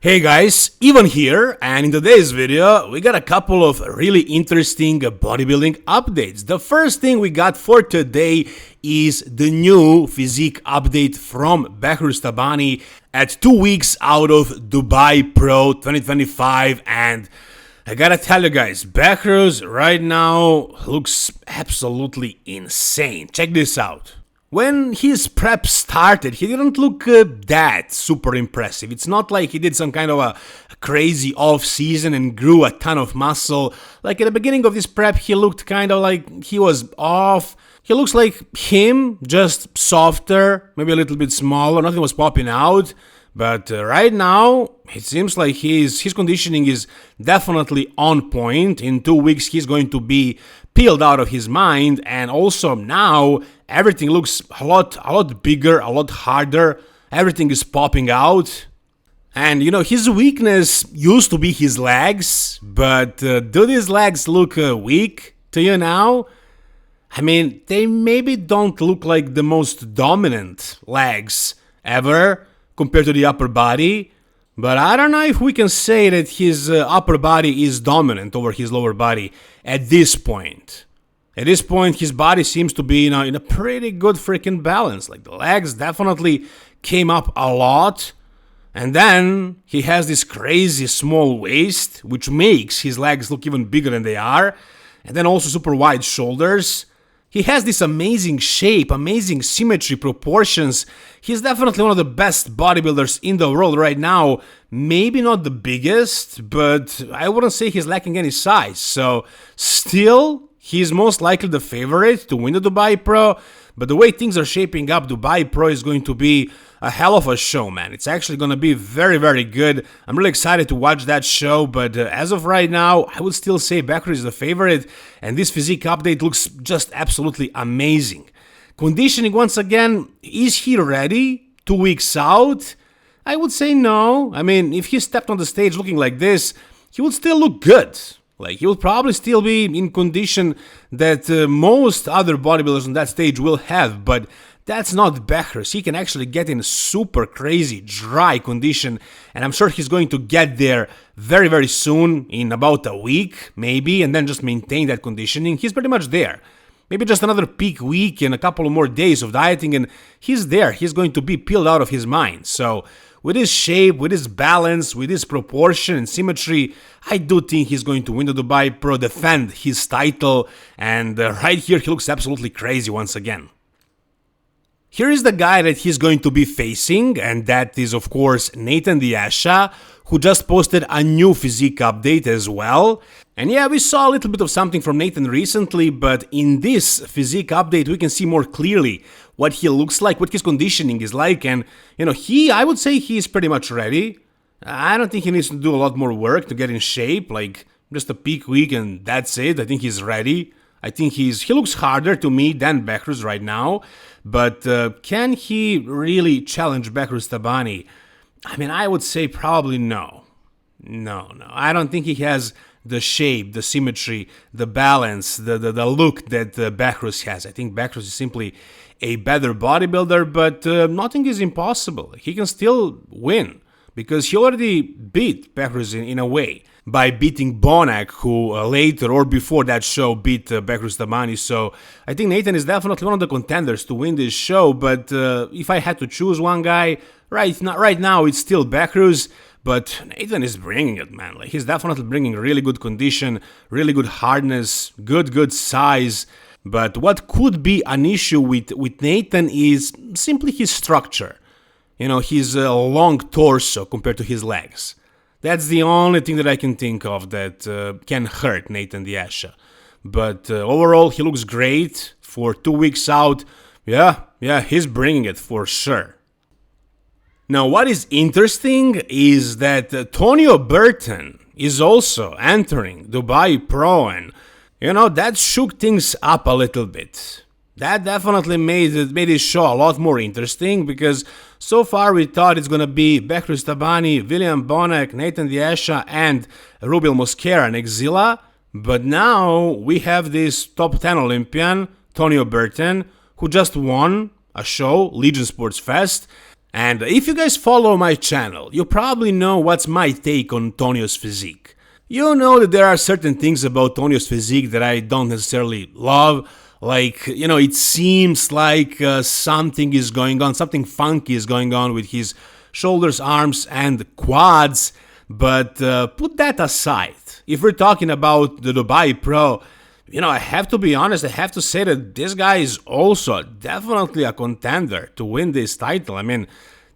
Hey guys, Ivan here, and in today's video we got a couple of really interesting bodybuilding updates. The first thing we got for today is the new physique update from Behrouz at 2 weeks out of Dubai Pro 2025, and I gotta tell you guys, Behrouz right now looks absolutely insane. Check this out. When his prep started, he didn't look that super impressive. It's not like he did some kind of a crazy off-season and grew a ton of muscle. Like at the beginning of this prep, he looked kind of like he was off. He looks like him, just softer, maybe a little bit smaller, nothing was popping out. But right now, it seems like his conditioning is definitely on point. In 2 weeks, he's going to be peeled out of his mind, and also now everything looks a lot bigger, a lot harder. Everything is popping out. And his weakness used to be his legs, but do these legs look weak to you now? I mean, they maybe don't look like the most dominant legs ever compared to the upper body, but I don't know if we can say that his upper body is dominant over his lower body at this point. At this point, his body seems to be in a pretty good freaking balance. Like the legs definitely came up a lot, and then he has this crazy small waist, which makes his legs look even bigger than they are, and then also super wide shoulders. He has this amazing shape, amazing symmetry, proportions. He's definitely one of the best bodybuilders in the world right now. Maybe not the biggest, but I wouldn't say he's lacking any size. So still, he's most likely the favorite to win the Dubai Pro. But the way things are shaping up, Dubai Pro is going to be a hell of a show, man. It's actually going to be very, very good. I'm really excited to watch that show, but as of right now, I would still say Behrouz is the favorite, and this physique update looks just absolutely amazing. Conditioning, once again, is he ready 2 weeks out? I would say no. I mean, if he stepped on the stage looking like this, he would still look good. Like, he will probably still be in condition that most other bodybuilders on that stage will have, but that's not Behrouz. He can actually get in super crazy, dry condition, and I'm sure he's going to get there very, very soon, in about a week, maybe, and then just maintain that conditioning. He's pretty much there. Maybe just another peak week and a couple of more days of dieting, and he's there. He's going to be peeled out of his mind. So, with his shape, with his balance, with his proportion and symmetry, I do think he's going to win the Dubai Pro, defend his title, and right here he looks absolutely crazy once again. Here is the guy that he's going to be facing, and that is of course Nathan Diasha, who just posted a new physique update as well. And yeah, we saw a little bit of something from Nathan recently, but in this physique update we can see more clearly what he looks like, what his conditioning is like, and I would say he's pretty much ready. I don't think he needs to do a lot more work to get in shape, like just a peak week and that's it. I think he's ready. I think he looks harder to me than Behrouz right now, but can he really challenge Behrouz Tabani? I mean, I would say probably no. No. I don't think he has the shape, the symmetry, the balance, the look that Behrouz has. I think Behrouz is simply a better bodybuilder, but nothing is impossible. He can still win, because he already beat Behrouz in a way by beating Bonak, who later or before that show beat Behrouz Tabani. So I think Nathan is definitely one of the contenders to win this show, but if I had to choose one guy, right now it's still Behrouz. But Nathan is bringing it, man. Like, he's definitely bringing really good condition, really good hardness, good size. But what could be an issue with Nathan is simply his structure. His long torso compared to his legs. That's the only thing that I can think of that can hurt Nathan Diasha. But overall, he looks great for 2 weeks out. Yeah, he's bringing it for sure. Now, what is interesting is that Tonio Burton is also entering Dubai Pro, and that shook things up a little bit. That definitely made his show a lot more interesting, because so far we thought it's gonna be Behrouz Tabani, William Bonak, Nathan Diasha, and Rubil Mosquera and Exila, but now we have this top 10 Olympian, Tonio Burton, who just won a show, Legion Sports Fest, And if you guys follow my channel, you probably know what's my take on Tonio's physique. You know that there are certain things about Tonio's physique that I don't necessarily love. Like, it seems like something is going on, something funky is going on with his shoulders, arms, and quads. But put that aside. If we're talking about the Dubai Pro, I have to be honest, I have to say that this guy is also definitely a contender to win this title. I mean,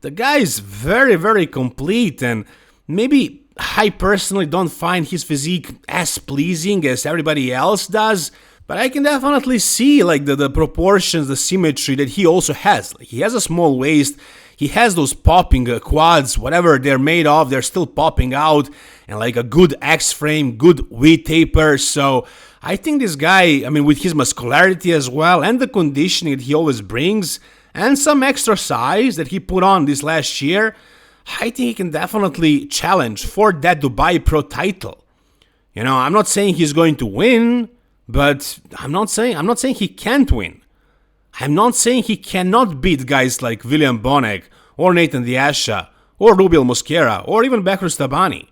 the guy is very, very complete, and maybe I personally don't find his physique as pleasing as everybody else does, but I can definitely see the proportions, the symmetry that he also has. He has a small waist, he has those popping quads, whatever they're made of, they're still popping out, and a good X-frame, good V-taper. So I think this guy, with his muscularity as well, and the conditioning that he always brings, and some extra size that he put on this last year, I think he can definitely challenge for that Dubai Pro title. I'm not saying he's going to win, but I'm not saying he can't win. I'm not saying he cannot beat guys like William Bonek, or Nathan Diasha, or Rubiel Mosquera, or even Behrouz Tabani.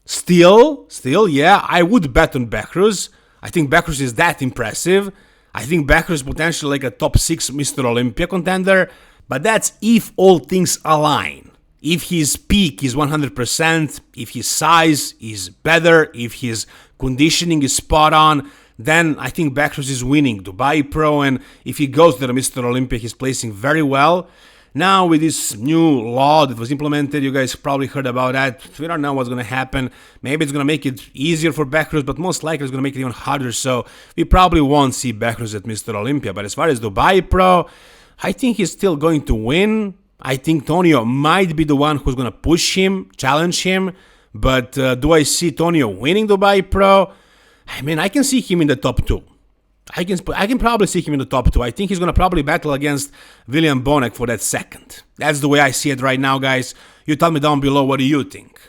Still, yeah, I would bet on Behrouz. I think Behrouz is that impressive. I think Behrouz is potentially a top 6 Mr. Olympia contender, but that's if all things align. If his peak is 100%, if his size is better, if his conditioning is spot on, then I think Behrouz is winning Dubai Pro, and if he goes to the Mr. Olympia, he's placing very well. Now, with this new law that was implemented, you guys probably heard about that. We don't know what's going to happen. Maybe it's going to make it easier for Behrouz, but most likely it's going to make it even harder. So we probably won't see Behrouz at Mr. Olympia. But as far as Dubai Pro, I think he's still going to win. I think Tonio might be the one who's going to push him, challenge him. But do I see Tonio winning Dubai Pro? I can see him in the top 2. I can probably see him in the top 2. I think he's going to probably battle against William Bonek for that second. That's the way I see it right now, guys. You tell me down below, what do you think?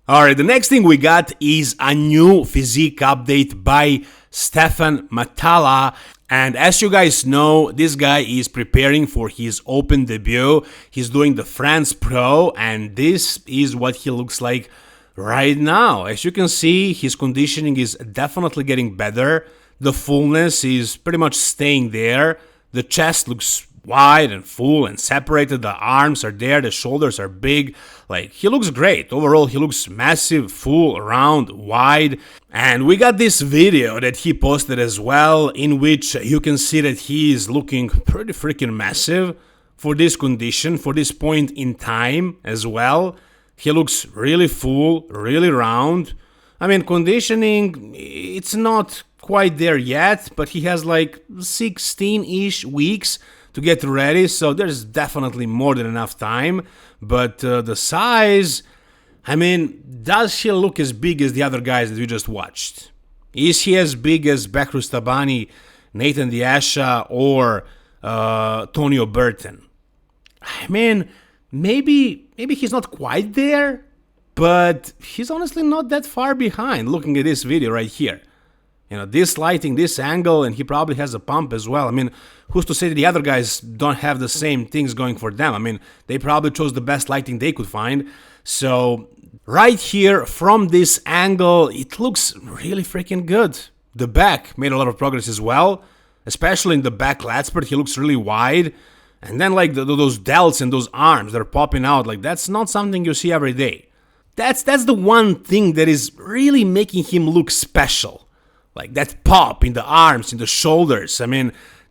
Alright, the next thing we got is a new physique update by Stephane Matala. And as you guys know, this guy is preparing for his open debut. He's doing the France Pro, and this is what he looks like right now. As you can see, his conditioning is definitely getting better. The fullness is pretty much staying there. The chest looks wide and full and separated. The arms are there. The shoulders are big. He looks great. Overall, he looks massive, full, round, wide. And we got this video that he posted as well, in which you can see that he is looking pretty freaking massive for this condition, for this point in time as well. He looks really full, really round. Conditioning, it's not quite there yet, but he has 16-ish weeks to get ready, so there's definitely more than enough time. But the size, does he look as big as the other guys that we just watched? Is he as big as Behrouz Tabani, Nathan Diasha, or Tonio Burton? Maybe he's not quite there, but he's honestly not that far behind looking at this video right here. This lighting, this angle, and he probably has a pump as well. Who's to say that the other guys don't have the same things going for them? They probably chose the best lighting they could find. So right here, from this angle, it looks really freaking good. The back made a lot of progress as well, especially in the back lat spurt. He looks really wide. And then those delts and those arms that are popping out, that's not something you see every day. That's the one thing that is really making him look special. That pop in the arms, in the shoulders.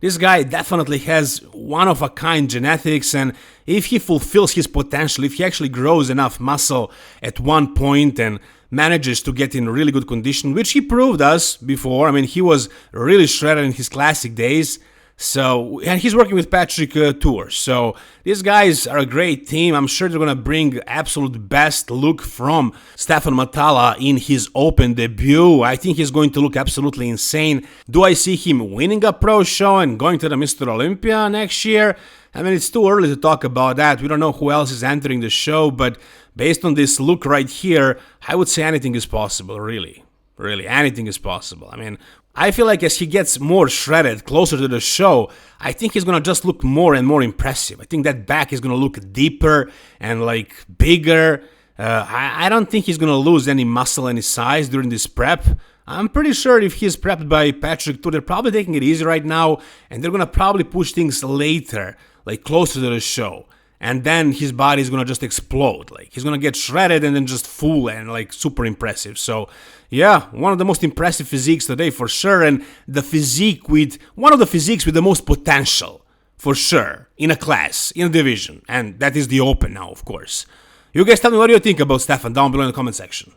This guy definitely has one-of-a-kind genetics, and if he fulfills his potential, if he actually grows enough muscle at one point and manages to get in really good condition, which he proved us before. He was really shredded in his classic days. So, and he's working with Patrick Tour. So these guys are a great team. I'm sure they're going to bring absolute best look from Stephane Matala in his open debut. I think he's going to look absolutely insane. Do I see him winning a pro show and going to the Mr. Olympia next year? It's too early to talk about that. We don't know who else is entering the show, but based on this look right here, I would say anything is possible, really. Really, anything is possible. I mean, I feel like as he gets more shredded, closer to the show, I think he's gonna just look more and more impressive. I think that back is gonna look deeper and like bigger. I don't think he's gonna lose any muscle, any size during this prep. I'm pretty sure if he's prepped by Patrick too, they're probably taking it easy right now, and they're gonna probably push things later, like closer to the show. And then his body is gonna just explode. Like he's gonna get shredded and then just full and like super impressive. So yeah, one of the most impressive physiques today for sure, and one of the physiques with the most potential for sure in a class, in a division, and that is the open now, of course. You guys tell me what do you think about Stephane down below in the comment section.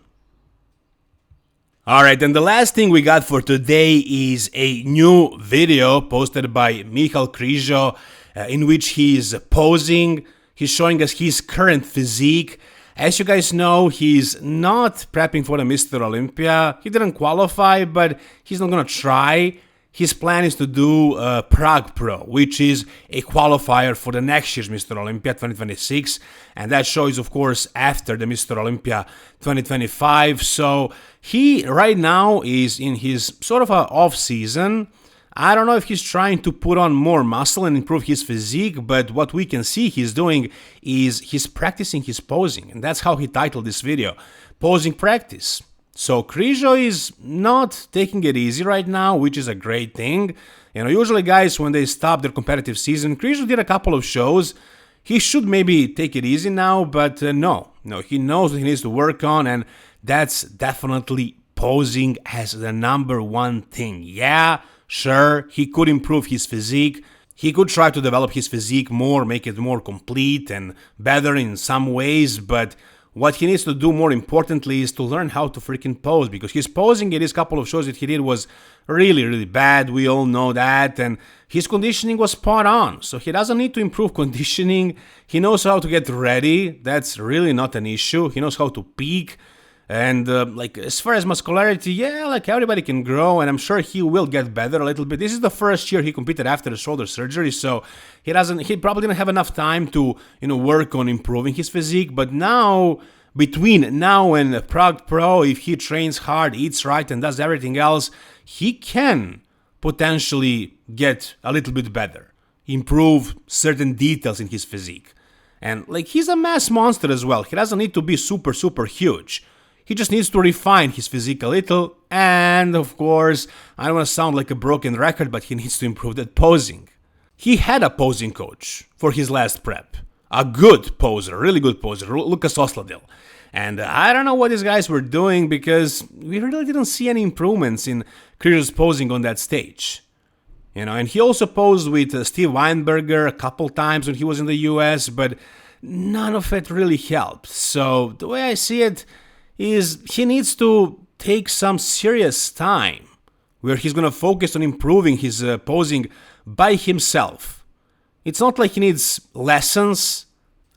Alright, and the last thing we got for today is a new video posted by Krizo, in which he's posing. He's showing us his current physique. As you guys know, he's not prepping for the Mr. Olympia. He didn't qualify, but he's not gonna try. His plan is to do Prague Pro, which is a qualifier for the next year's Mr. Olympia 2026, and that show is of course after the Mr. Olympia 2025. So he right now is in his sort of a off season. I don't know if he's trying to put on more muscle and improve his physique, but what we can see he's doing is he's practicing his posing, and that's how he titled this video, Posing Practice. So Krizo is not taking it easy right now, which is a great thing. You know, usually guys, when they stop their competitive season, Krizo did a couple of shows. He should maybe take it easy now, but no, he knows what he needs to work on, and that's definitely posing as the #1 thing. Yeah, sure, he could improve his physique. He could try to develop his physique more, make it more complete and better in some ways, but what he needs to do more importantly is to learn how to freaking pose, because his posing in his couple of shows that he did was really, really bad. We all know that, and his conditioning was spot on. So he doesn't need to improve conditioning. He knows how to get ready. That's really not an issue. He knows how to peak. And like as far as muscularity, yeah, like everybody can grow, and I'm sure he will get better a little bit. This is the first year he competed after the shoulder surgery, so he probably didn't have enough time to, work on improving his physique. But now, between now and Prague Pro, if he trains hard, eats right, and does everything else, he can potentially get a little bit better, improve certain details in his physique. And like he's a mass monster as well. He doesn't need to be super, super huge. He just needs to refine his physique a little, and of course, I don't want to sound like a broken record, but he needs to improve that posing. He had a posing coach for his last prep. A good poser, really good poser, Lucas Osladil. And I don't know what these guys were doing, because we really didn't see any improvements in Krizo's posing on that stage. And he also posed with Steve Weinberger a couple times when he was in the US, but none of it really helped. So the way I see it is he needs to take some serious time where he's going to focus on improving his posing by himself. It's not like he needs lessons.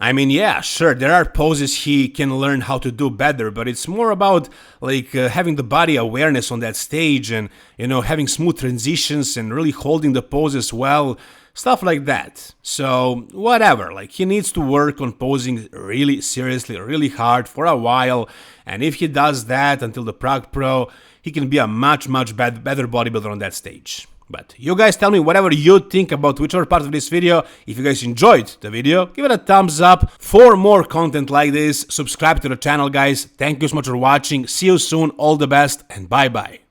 I mean, yeah, sure, there are poses he can learn how to do better, but it's more about like having the body awareness on that stage and, having smooth transitions and really holding the poses well. Stuff like that. So, whatever, like he needs to work on posing really seriously, really hard for a while, and if he does that until the Prague Pro, he can be a much, much better bodybuilder on that stage. But you guys tell me whatever you think about whichever part of this video. If you guys enjoyed the video, give it a thumbs up. For more content like this, subscribe to the channel, guys. Thank you so much for watching. See you soon, all the best, and bye-bye.